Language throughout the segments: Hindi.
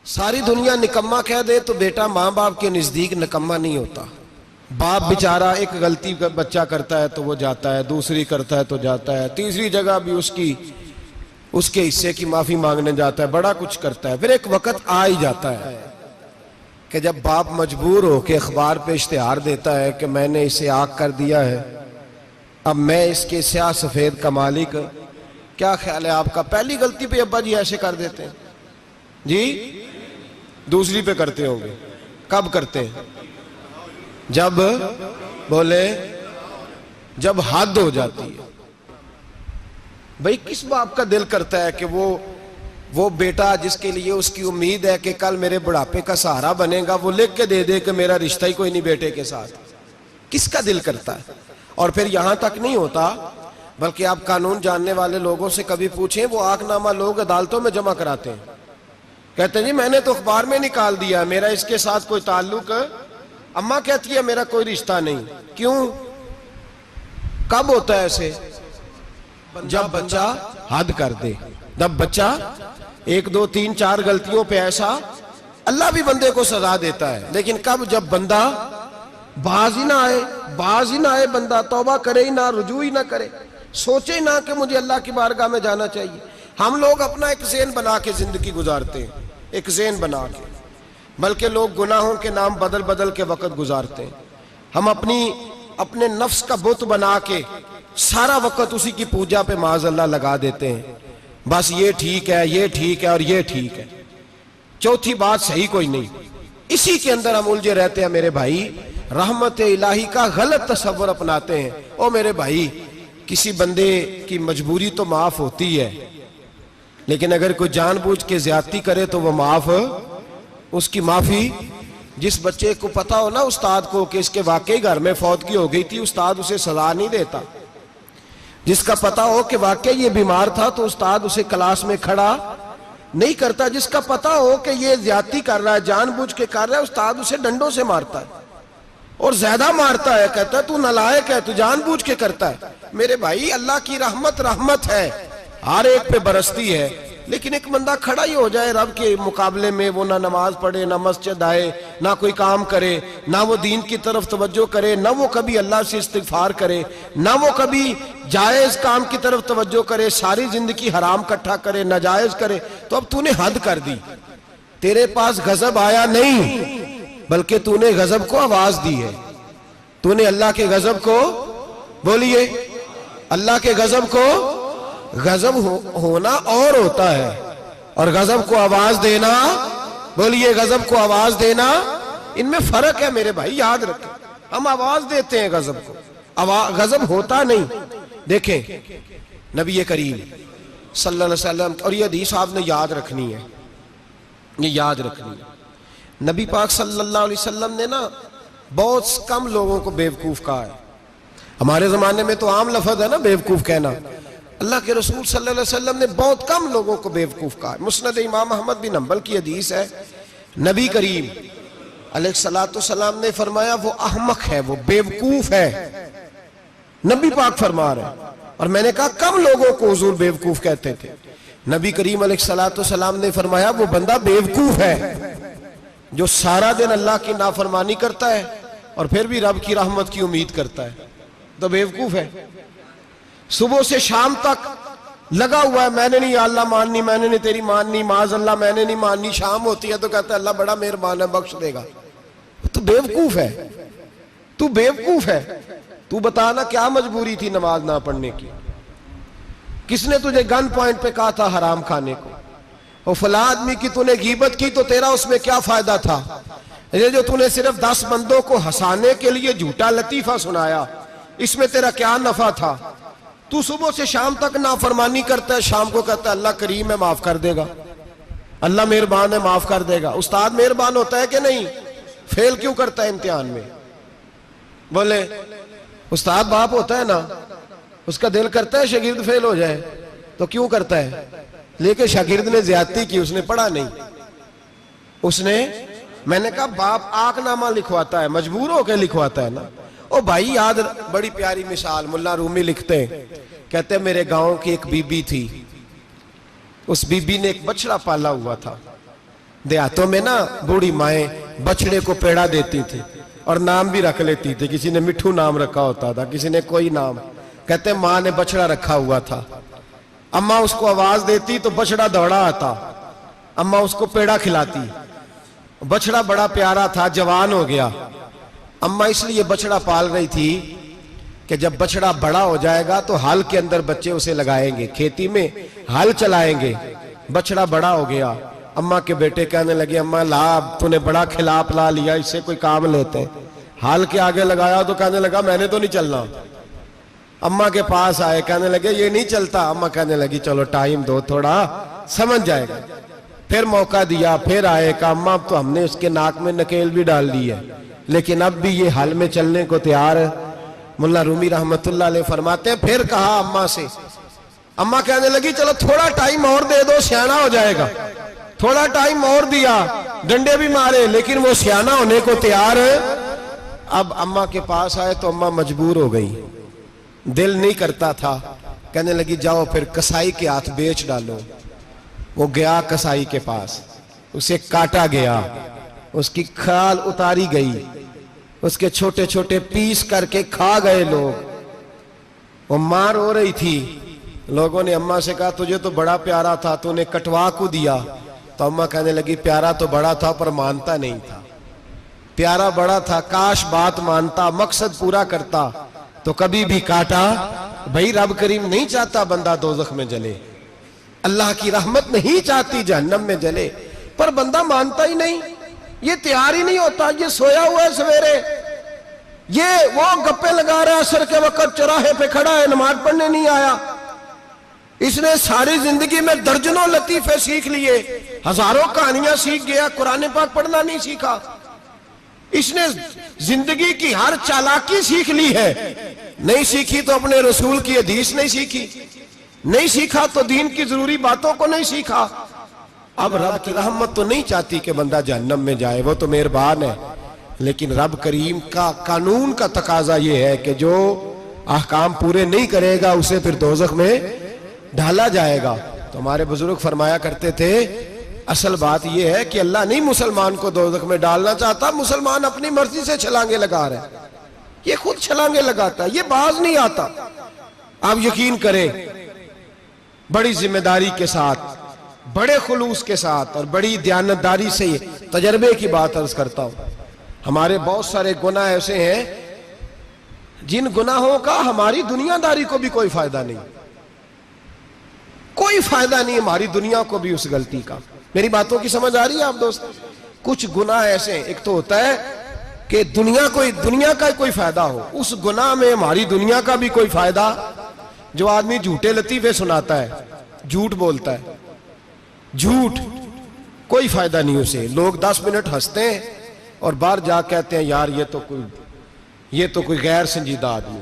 सारी दुनिया निकम्मा कह दे तो बेटा माँ बाप के नजदीक निकम्मा नहीं होता। बाप बेचारा एक गलती बच्चा करता है तो वो जाता है, दूसरी करता है तो जाता है, तीसरी जगह भी उसके हिस्से की माफी मांगने जाता है, बड़ा कुछ करता है। फिर एक वक्त आ ही जाता है कि जब बाप मजबूर हो के अखबार पे इश्तिहार देता है कि मैंने इसे आग कर दिया है, अब मैं इसके स्याह सफेद का मालिक। क्या ख्याल है आपका? पहली गलती पे अब्बा जी ऐसे कर देते हैं जी, दूसरी पे करते होंगे। कब करते हैं? जब बोले जब हद हो जाती है। भाई किस बाप का दिल करता है कि वो बेटा जिसके लिए उसकी उम्मीद है कि कल मेरे बुढ़ापे का सहारा बनेगा, वो लिख के दे दे कि मेरा रिश्ता ही कोई नहीं बेटे के साथ? किसका दिल करता है? और फिर यहां तक नहीं होता, बल्कि आप कानून जानने वाले लोगों से कभी पूछें, वो आंकनामा लोग अदालतों में जमा कराते हैं, कहते हैं जी मैंने तो अखबार में निकाल दिया, मेरा इसके साथ कोई ताल्लुक। अम्मा कहती है मेरा कोई रिश्ता नहीं। क्यों? कब होता है ऐसे? जब बच्चा हद कर दे, जब बच्चा 1 2 3 4 गलतियों पे ऐसा, अल्लाह भी बंदे को सजा देता है, लेकिन कब? जब बंदा बाज ही ना आए, बंदा तौबा करे ही ना, रुजू ही ना करे, सोचे ना कि मुझे अल्लाह की बारगाह में जाना चाहिए। हम लोग अपना एक ज़हन बना के जिंदगी गुजारते हैं, एक ज़हन बना के, बल्कि लोग गुनाहों के नाम बदल बदल के वक्त गुजारते हैं। हम अपने नफ्स का बुत बना के सारा वक्त उसी की पूजा पे माज़अल्लाह लगा देते हैं। बस ये ठीक है, ये ठीक है और ये ठीक है, चौथी बात सही कोई नहीं। इसी के अंदर हम उलझे रहते हैं मेरे भाई। रहमत इलाही का गलत तस्वर अपनाते हैं। ओ मेरे भाई, किसी बंदे की मजबूरी तो माफ होती है, लेकिन अगर कोई जानबूझ के ज्यादती करे तो वो माफ, उसकी माफी। जिस बच्चे को पता हो ना उस्ताद को कि इसके वाकई घर में फौतगी हो गई थी, उस्ताद उसे सजा नहीं देता। जिसका पता हो कि वाकई ये बीमार था तो उस्ताद उसे क्लास में खड़ा नहीं करता। जिसका पता हो कि ये ज्यादती कर रहा है, जानबूझ के कर रहा है, उस्ताद उसे डंडों से मारता है और ज्यादा मारता है, कहता है तू नालायक है, तू जानबूझ के करता है। मेरे भाई अल्लाह की रहमत है, हर एक पे बरसती है, लेकिन एक बंदा खड़ा ही हो जाए रब के मुकाबले में, वो ना नमाज पढ़े, ना मस्जिद आए, ना कोई काम करे, ना वो दीन की तरफ तवज्जो करे, ना वो कभी अल्लाह से इस्तिगफार करे, ना वो कभी जायज काम की तरफ तवज्जो करे, सारी जिंदगी हराम इकट्ठा करे, नाजायज करे, तो अब तूने हद कर दी। तेरे पास गजब आया नहीं, बल्कि तूने गजब को आवाज दी है। तूने अल्लाह के गजब को, बोलिए, अल्लाह के गजब को, गजब होना और होता है, और गजब को आवाज देना, बोलिए, गजब को आवाज देना, इनमें फर्क है मेरे भाई, याद रखें। हम आवाज देते हैं गजब को, गजब होता नहीं। देखें नबी करीम सल्लल्लाहु अलैहि वसल्लम, और ये हदीस आपने याद रखनी है, ये याद रखनी है। नबी पाक सल्लल्लाहु अलैहि वसल्लम ने ना बहुत कम लोगों को बेवकूफ कहा है। हमारे जमाने में तो आम लफ्ज है ना बेवकूफ कहना। अल्लाह के रसूल सल्लल्लाहु अलैहि वसल्लम ने बहुत कम लोगों को बेवकूफ कहा है। मुस्नद इमाम अहमद बिन हंबल की हदीस है, नबी करीम अलैहिस्सलातु वस्सलाम ने फरमाया वो अहमक है, वो बेवकूफ है। नबी पाक फरमा रहे हैं, और मैंने कहा कम लोगों को हुजूर बेवकूफ कहते थे। नबी करीम अलैहिस्सलातु वस्सलाम ने फरमाया वो बंदा बेवकूफ है जो सारा दिन अल्लाह की नाफरमानी करता है और फिर भी रब की रहमत की उम्मीद करता है, तो बेवकूफ है। सुबह से शाम तक लगा हुआ है, मैंने नहीं अल्लाह माननी, मैंने नहीं तेरी माननी, माज अल्लाह मैंने नहीं माननी। शाम होती है तो कहता है अल्लाह बड़ा मेहरबान है, बख्श देगा। तू बेवकूफ है, तू बेवकूफ है। तू बताना क्या मजबूरी थी नमाज ना पढ़ने की? किसने तुझे गन पॉइंट पे कहा था हराम खाने को? और फला आदमी की तूने गीबत की तो तेरा उसमें क्या फायदा था? ये जो तूने सिर्फ 10 बंदों को हंसाने के लिए झूठा लतीफा सुनाया, इसमें तेरा क्या नफा था? तू सुबह से शाम तक नाफरमानी करता है, शाम को कहता है अल्लाह करीम है माफ कर देगा, अल्लाह मेहरबान है माफ कर देगा। उस्ताद मेहरबान होता है कि नहीं? फेल क्यों करता है इम्तिहान में? बोले उस्ताद बाप होता है ना, उसका दिल करता है शागिर्द फेल हो जाए, तो क्यों करता है? लेकिन शागिर्द ने ज्यादती की, उसने पढ़ा नहीं, उसने, मैंने कहा बाप आंकनामा लिखवाता है, मजबूर होकर लिखवाता है ना। ओ भाई याद, बड़ी प्यारी मिसाल मुल्ला रूमी लिखते हैं, कहते हैं मेरे गांव की एक बीबी थी, उस बीबी ने एक बछड़ा पाला हुआ था। देहातों में ना बूढ़ी माएँ बछड़े को पेड़ा देती थी और नाम भी रख लेती थी। किसी ने मिठू नाम रखा होता था, किसी ने कोई नाम। कहते माँ ने बछड़ा रखा हुआ था, अम्मा उसको आवाज देती तो बछड़ा दौड़ा आता, अम्मा उसको पेड़ा खिलाती। बछड़ा बड़ा प्यारा था, जवान हो गया। अम्मा इसलिए बछड़ा पाल रही थी कि जब बछड़ा बड़ा हो जाएगा तो हल के अंदर बच्चे उसे लगाएंगे, खेती में हल चलाएंगे। बछड़ा बड़ा हो गया, अम्मा के बेटे कहने लगे अम्मा ला, तूने बड़ा खिला पिला लिया, इससे कोई काम लेते हैं। हाल के आगे लगाया तो कहने लगा मैंने तो नहीं चलना। अम्मा के पास आए, कहने लगे ये नहीं चलता। अम्मा कहने लगी चलो टाइम दो, थोड़ा समझ जाएगा। फिर मौका दिया, फिर आए, कहा अम्मा अब तो हमने उसके नाक में नकेल भी डाल दी है, लेकिन अब भी ये हाल में चलने को तैयार है। मुल्ला रूमी रहमतुल्लाह अलैह फरमाते हैं फिर कहा अम्मा से, अम्मा कहने लगी चलो थोड़ा टाइम और दे दो, सियाना हो जाएगा। थोड़ा टाइम और दिया, डंडे भी मारे, लेकिन वो सियाना होने को तैयार है। अब अम्मा के पास आए तो अम्मा मजबूर हो गई, दिल नहीं करता था। कहने लगी जाओ फिर कसाई के हाथ बेच डालो। वो गया कसाई के पास, उसे काटा गया, उसकी खाल उतारी गई, उसके छोटे छोटे पीस करके खा गए लोग। वो मार हो रही थी। लोगों ने अम्मा से कहा तुझे तो बड़ा प्यारा था, तूने कटवा को दिया। तो अम्मा कहने लगी प्यारा तो बड़ा था पर मानता नहीं था। प्यारा बड़ा था, काश बात मानता, मकसद पूरा करता तो कभी भी काटा। भाई रब करीम नहीं चाहता बंदा दोज़ख में जले, अल्लाह की रहमत नहीं चाहती जहन्नम में जले, पर बंदा मानता ही नहीं, ये तैयार ही नहीं होता। ये सोया हुआ है सवेरे, ये वो गप्पे लगा रहा है, असर के वक्त चौराहे पे खड़ा है, नमाज पढ़ने नहीं आया। इसने सारी जिंदगी में दर्जनों लतीफे सीख लिए, हजारों कहानियां सीख गया, कुरान पाक पढ़ना नहीं सीखा। इसने जिंदगी की हर चालाकी सीख ली है, नहीं सीखी तो अपने रसूल की हदीस नहीं सीखी, नहीं सीखा तो दीन की जरूरी बातों को नहीं सीखा। अब रब की रहमत तो नहीं चाहती कि बंदा जहन्नम में जाए, वो तो मेहरबान है, लेकिन रब करीम का कानून का तकाजा ये है कि जो अहकाम पूरे नहीं करेगा उसे फिर दोज़ख में ढाला जाएगा। तो हमारे बुजुर्ग फरमाया करते थे असल बात यह है कि अल्लाह नहीं मुसलमान को दोज़ख में डालना चाहता, मुसलमान अपनी मर्जी से छलांगे लगा रहा है, ये खुद छलांगे लगाता है, ये बाज नहीं आता। आप यकीन करें बड़ी जिम्मेदारी के साथ, बड़े खुलूस के साथ और बड़ी दयानतदारी से तजर्बे की बात अर्ज करता हूं। हमारे बहुत सारे गुनाह ऐसे हैं जिन गुनाहों का हमारी दुनियादारी को भी कोई फायदा नहीं, कोई फायदा नहीं हमारी दुनिया को भी उस गलती का। मेरी बातों की समझ आ रही है आप दोस्त? कुछ गुनाह ऐसे, एक तो होता है कि दुनिया का कोई फायदा हो, उस गुनाह में हमारी दुनिया का भी कोई फायदा। जो आदमी झूठे लतीफे सुनाता है, झूठ बोलता है, झूठ कोई फायदा नहीं उसे। लोग 10 मिनट हंसते हैं और बाहर जा कहते हैं यार ये तो कोई गैर संजीदा आदमी,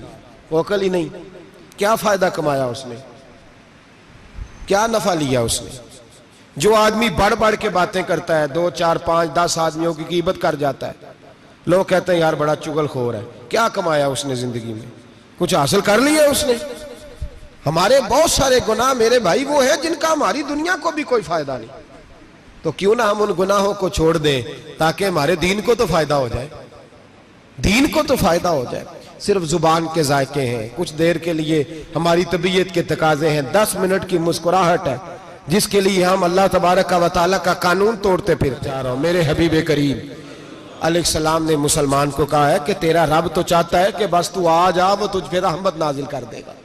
वो अकल ही नहीं। क्या फायदा कमाया उसने, क्या नफा लिया उसने? जो आदमी बढ़ बढ़ के बातें करता है, 2, 4, 5, 10 आदमियों की कीमत कर जाता है, लोग कहते हैं यार बड़ा चुगलखोर है। क्या कमाया उसने जिंदगी में? कुछ हासिल कर लिया उसने? हमारे बहुत सारे गुनाह मेरे भाई वो है जिनका हमारी दुनिया को भी कोई फायदा नहीं। तो क्यों ना हम उन गुनाहों को छोड़ दें ताकि हमारे दीन को तो फायदा हो जाए, दीन को तो फायदा हो जाए। सिर्फ जुबान के जायके हैं, कुछ देर के लिए हमारी तबीयत के तकाजे हैं, 10 मिनट की मुस्कुराहट है जिसके लिए हम अल्लाह तबारक व तआला का कानून तोड़ते फिरते आ रहे हो। मेरे हबीब करीम अलैहिस्सलाम ने मुसलमान को कहा है कि तेरा रब तो चाहता है कि बस तू आ जा, वो तुझ पे रहमत नाजिल कर देगा।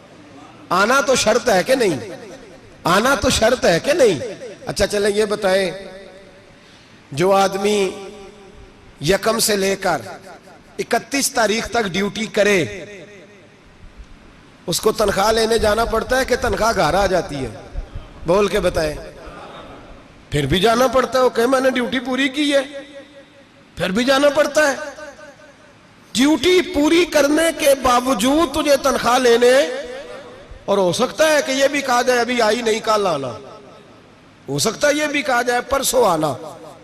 आना तो शर्त है कि नहीं? आना तो शर्त है कि नहीं? अच्छा चले ये बताएं, जो आदमी 1 से लेकर 31 तारीख तक ड्यूटी करे उसको तनख्वाह लेने जाना पड़ता है कि तनख्वाह घर आ जाती है? बोल के बताएं। फिर भी जाना पड़ता है, वो कहे मैंने ड्यूटी पूरी की है, फिर भी जाना पड़ता है। ड्यूटी पूरी करने के बावजूद तुझे तनख्वाह लेने, और हो सकता है कि यह भी कहा जाए अभी आई नहीं कल आना, हो सकता है यह भी कहा जाए परसों आना,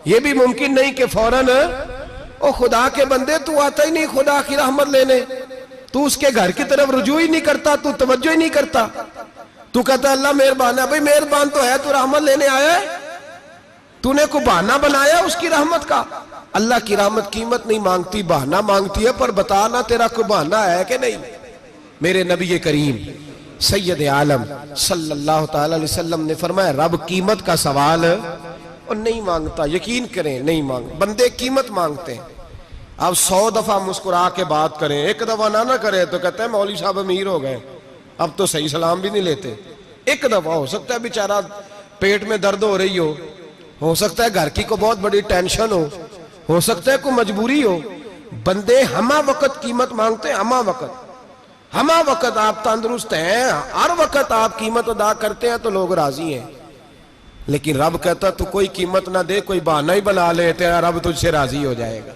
यह भी मुमकिन नहीं कि फौरन। ओ खुदा के बंदे, तू आता ही नहीं खुदा की रहमत लेने, तू उसके घर की तरफ रुजू ही नहीं करता, तू तवज्जो ही नहीं करता। तू कहता अल्लाह मेहरबान है। भाई मेहरबान तो है, तू रहमत लेने आया है? तूने को बहाना बनाया उसकी रहमत का। अल्लाह की रहमत कीमत नहीं मांगती, बहाना मांगती है। पर बताना तेरा कोई बहाना है कि नहीं। मेरे नबी करीम सैयद आलम सल्लल्लाहु ताला अलैहि वसल्लम ने फरमाया, रब कीमत का सवाल और नहीं मांगता। यकीन करें, नहीं मांग, बंदे कीमत मांगते हैं। आप 100 दफा मुस्कुरा के बात करें, एक दफा ना करें तो कहते हैं मौलवी साहब अमीर हो गए, अब तो सही सलाम भी नहीं लेते। एक दफा हो सकता है बेचारा पेट में दर्द हो रही हो सकता है घर की को बहुत बड़ी टेंशन हो सकता है कोई मजबूरी हो। बंदे हमा वक्त कीमत मांगते हैं, हमा वक्त आप तंदुरुस्त हैं, हर वक्त आप कीमत अदा करते हैं तो लोग राजी हैं। लेकिन रब कहता तू कोई कीमत ना दे, कोई बहाना ही बना ले, तेरा रब तुझसे राजी हो जाएगा।